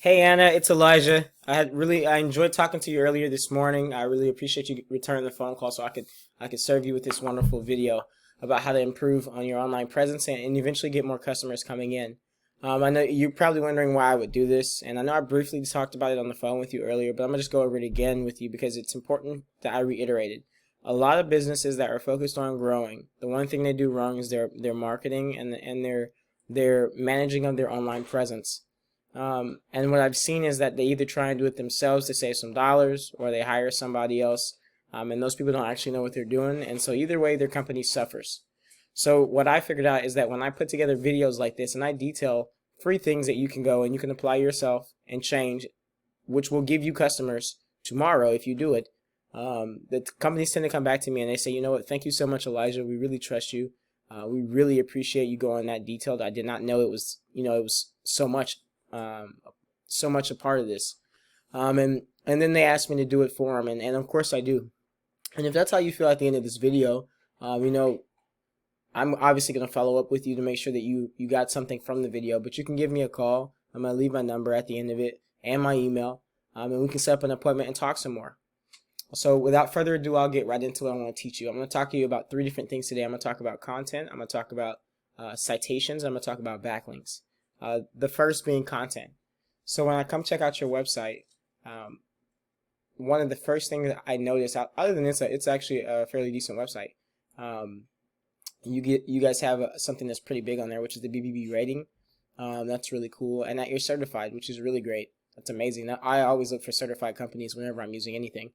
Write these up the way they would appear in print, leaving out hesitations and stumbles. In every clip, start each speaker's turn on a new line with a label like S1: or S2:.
S1: Hey Anna, it's Elijah. I enjoyed talking to you earlier this morning. I really appreciate you returning the phone call so I could serve you with this wonderful video about how to improve on your online presence and eventually get more customers coming in. I know you're probably wondering why I would do this, and I know I briefly talked about it on the phone with you earlier, but I'm gonna just go over it again with you because it's important that I reiterate it. A lot of businesses that are focused on growing, the one thing they do wrong is their marketing and their managing of their online presence. And what I've seen is that they either try and do it themselves to save some dollars, or they hire somebody else, and those people don't actually know what they're doing. And so either way, their company suffers. So what I figured out is that when I put together videos like this and I detail 3 things that you can go and you can apply yourself and change, which will give you customers tomorrow if you do it, the companies tend to come back to me and they say, you know what, thank you so much, Elijah. We really trust you. We really appreciate you going that detailed. I did not know it was, it was so much a part of this. And then they asked me to do it for them, and of course I do. And if that's how you feel at the end of this video, I'm obviously going to follow up with you to make sure that you got something from the video, but you can give me a call. I'm going to leave my number at the end of it and my email, and we can set up an appointment and talk some more. So without further ado, I'll get right into what I want to teach you. I'm going to talk to you about 3 different things today. I'm going to talk about content, I'm going to talk about citations, I'm going to talk about backlinks. The first being content. So when I come check out your website, one of the first things that I notice, other than this, it's actually a fairly decent website. You guys have something that's pretty big on there, which is the Bbb Rating. That's really cool, and that you're certified, which is really great. That's amazing. Now, I always look for certified companies whenever I'm using anything.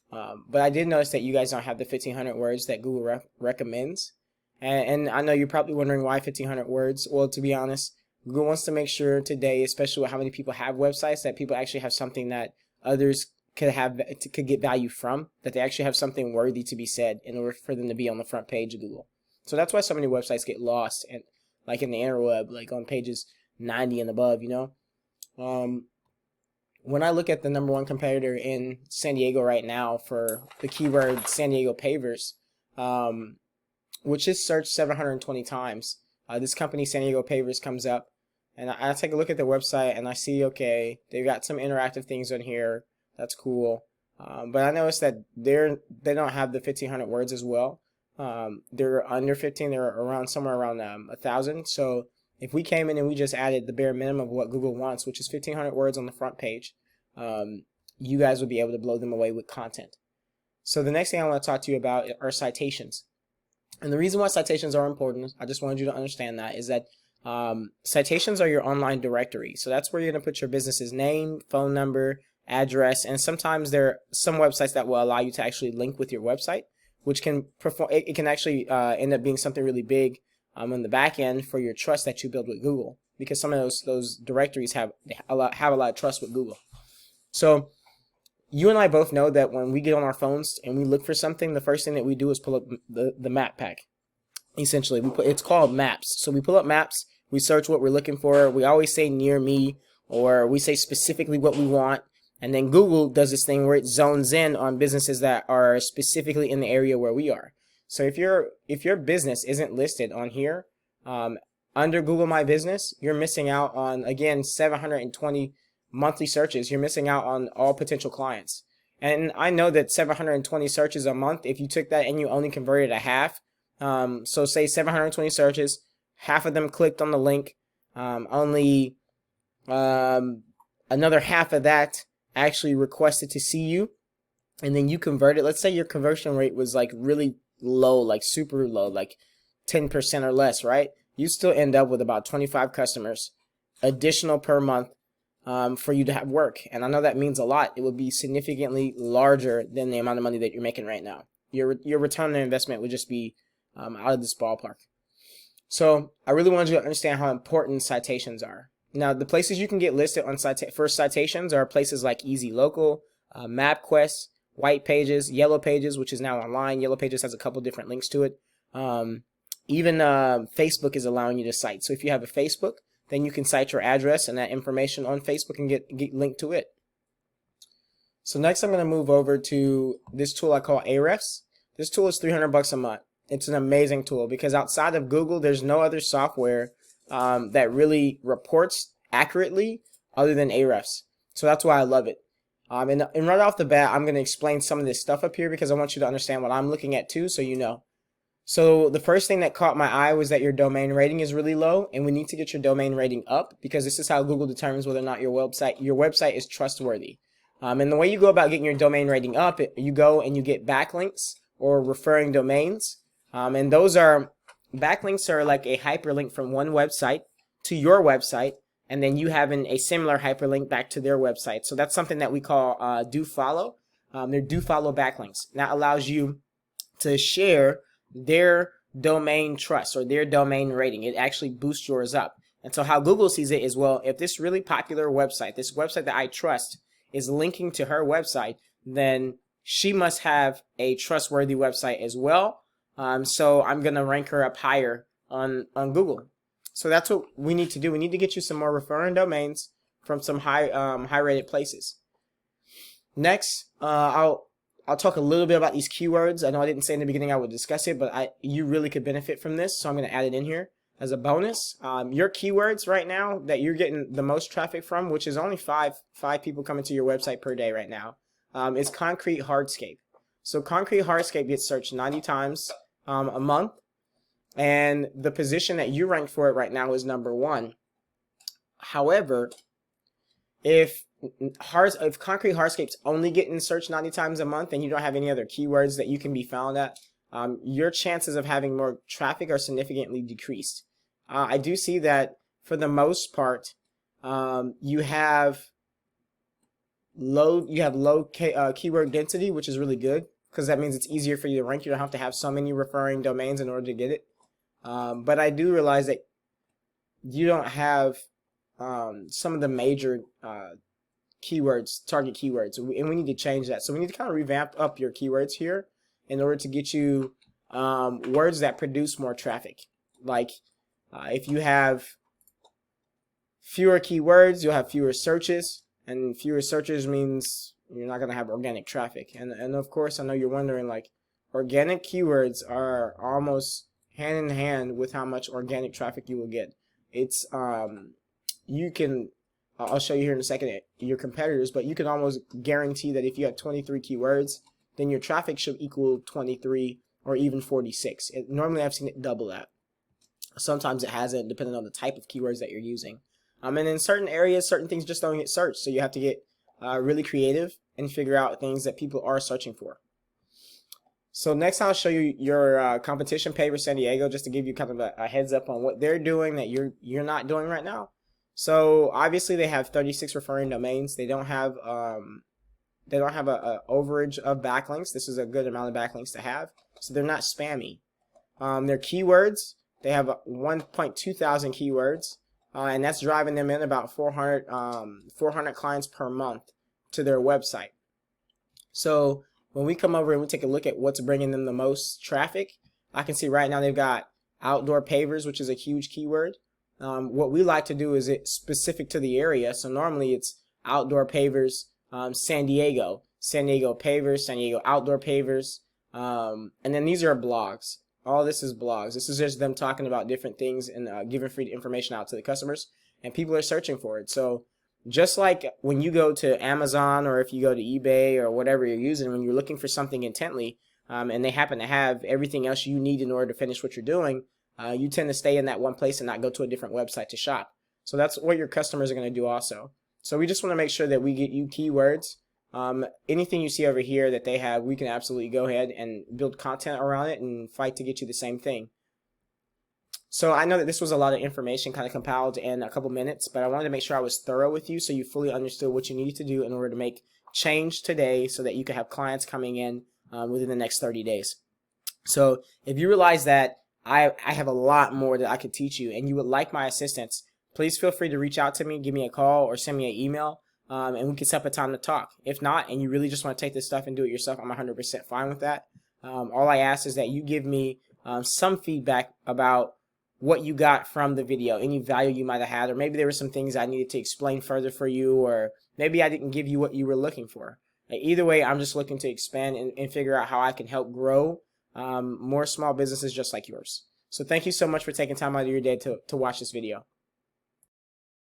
S1: But I did notice that you guys don't have the 1,500 words that Google recommends, and I know you're probably wondering why 1,500 words. Well, to be honest, Google wants to make sure today, especially with how many people have websites, that people actually have something that others could get value from, that they actually have something worthy to be said in order for them to be on the front page of Google. So that's why so many websites get lost, and like in the interweb, like on pages 90 and above, When I look at the #1 competitor in San Diego right now for the keyword San Diego pavers, which is searched 720 times, this company San Diego Pavers comes up, and I take a look at their website and I see, okay, they've got some interactive things on here. That's cool. But I noticed that they don't have the 1,500 words as well. They're under 15. They're around somewhere around 1,000. So if we came in and we just added the bare minimum of what Google wants, which is 1,500 words on the front page, you guys would be able to blow them away with content. So the next thing I want to talk to you about are citations. And the reason why citations are important, I just wanted you to understand that, is that citations are your online directory. So that's where you're going to put your business's name, phone number, address, and sometimes there are some websites that will allow you to actually link with your website, which can perform. It can actually end up being something really big on the back end for your trust that you build with Google, because some of those directories have a lot of trust with Google. So you and I both know that when we get on our phones and we look for something, the first thing that we do is pull up the map pack. Essentially, it's called maps. So we pull up maps, we search what we're looking for. We always say near me, or we say specifically what we want. And then Google does this thing where it zones in on businesses that are specifically in the area where we are. So if your business isn't listed on here under Google My Business, you're missing out on, again, 720 monthly searches. You're missing out on all potential clients. And I know that 720 searches a month, if you took that and you only converted a half, so say 720 searches, half of them clicked on the link, only another half of that actually requested to see you, and then you converted. Let's say your conversion rate was like really low, like super low, like 10% or less, right? You still end up with about 25 customers additional per month for you to have work. And I know that means a lot. It would be significantly larger than the amount of money that you're making right now. Your return on investment would just be out of this ballpark. So I really wanted you to understand how important citations are. Now, the places you can get listed on for citations are places like Easy Local, MapQuest, White Pages, Yellow Pages, which is now online. Yellow Pages has a couple different links to it. Even Facebook is allowing you to cite. So if you have a Facebook, then you can cite your address and that information on Facebook and get linked to it. So next I'm going to move over to this tool I call Ahrefs. This tool is $300 a month. It's an amazing tool because outside of Google, there's no other software that really reports accurately other than Ahrefs. So that's why I love it. And right off the bat, I'm going to explain some of this stuff up here because I want you to understand what I'm looking at too, so you know. So the first thing that caught my eye was that your domain rating is really low, and we need to get your domain rating up because this is how Google determines whether or not your website is trustworthy. And the way you go about getting your domain rating up, you go and you get backlinks or referring domains. And those are, backlinks are like a hyperlink from one website to your website, and then you having a similar hyperlink back to their website. So that's something that we call do follow. They're do follow backlinks. That allows you to share their domain trust or their domain rating. It actually boosts yours up. And so how Google sees it is, well, if this really popular website, this website that I trust, is linking to her website, then she must have a trustworthy website as well. So I'm going to rank her up higher on Google. So that's what we need to do. We need to get you some more referring domains from some high rated places. Next, I'll talk a little bit about these keywords. I know I didn't say in the beginning I would discuss it, but you really could benefit from this, so I'm going to add it in here as a bonus. Your keywords right now that you're getting the most traffic from, which is only five people coming to your website per day right now, is concrete hardscape. So concrete hardscape gets searched 90 times a month, and the position that you rank for it right now is number 1. However, if concrete hardscape's only getting searched 90 times a month and you don't have any other keywords that you can be found at, your chances of having more traffic are significantly decreased. I do see that for the most part, you have low keyword density, which is really good because that means it's easier for you to rank. You don't have to have so many referring domains in order to get it. But I do realize that you don't have some of the major keywords, target keywords, and we need to change that. So we need to kind of revamp up your keywords here in order to get you words that produce more traffic. Like if you have fewer keywords, you'll have fewer searches, and fewer searches means you're not going to have organic traffic. And of course, I know you're wondering, like, organic keywords are almost hand in hand with how much organic traffic you will get. It's you can, I'll show you here in a second your competitors, but you can almost guarantee that if you have 23 keywords, then your traffic should equal 23 or even 46. Normally I've seen it double that. Sometimes it hasn't, depending on the type of keywords that you're using. And in certain areas, certain things just don't get searched, so you have to get really creative and figure out things that people are searching for. So next I'll show you your competition paper, San Diego, just to give you kind of a heads up on what they're doing that you're not doing right now. So obviously they have 36 referring domains. They don't have a overage of backlinks. This is a good amount of backlinks to have. So they're not spammy. Their keywords, they have 1,200 keywords, and that's driving them in about 400 clients per month to their website. So when we come over and we take a look at what's bringing them the most traffic, I can see right now they've got outdoor pavers, which is a huge keyword. What we like to do is it's specific to the area. So normally it's outdoor pavers, San Diego pavers, San Diego outdoor pavers, and then these are blogs. All this is blogs. This is just them talking about different things and giving free information out to the customers, and people are searching for it. So just like when you go to Amazon or if you go to eBay or whatever you're using, when you're looking for something intently, and they happen to have everything else you need in order to finish what you're doing, you tend to stay in that one place and not go to a different website to shop. So that's what your customers are going to do also. So we just want to make sure that we get you keywords. Anything you see over here that they have, we can absolutely go ahead and build content around it and fight to get you the same thing. So I know that this was a lot of information kind of compiled in a couple minutes, but I wanted to make sure I was thorough with you so you fully understood what you needed to do in order to make change today so that you could have clients coming in within the next 30 days. So if you realize that I have a lot more that I could teach you and you would like my assistance, please feel free to reach out to me, give me a call, or send me an email, and we can set up a time to talk. If not, and you really just want to take this stuff and do it yourself, I'm 100% fine with that. All I ask is that you give me some feedback about what you got from the video, any value you might have had, or maybe there were some things I needed to explain further for you, or maybe I didn't give you what you were looking for. Either way, I'm just looking to expand and figure out how I can help grow more small businesses just like yours. So thank you so much for taking time out of your day to watch this video.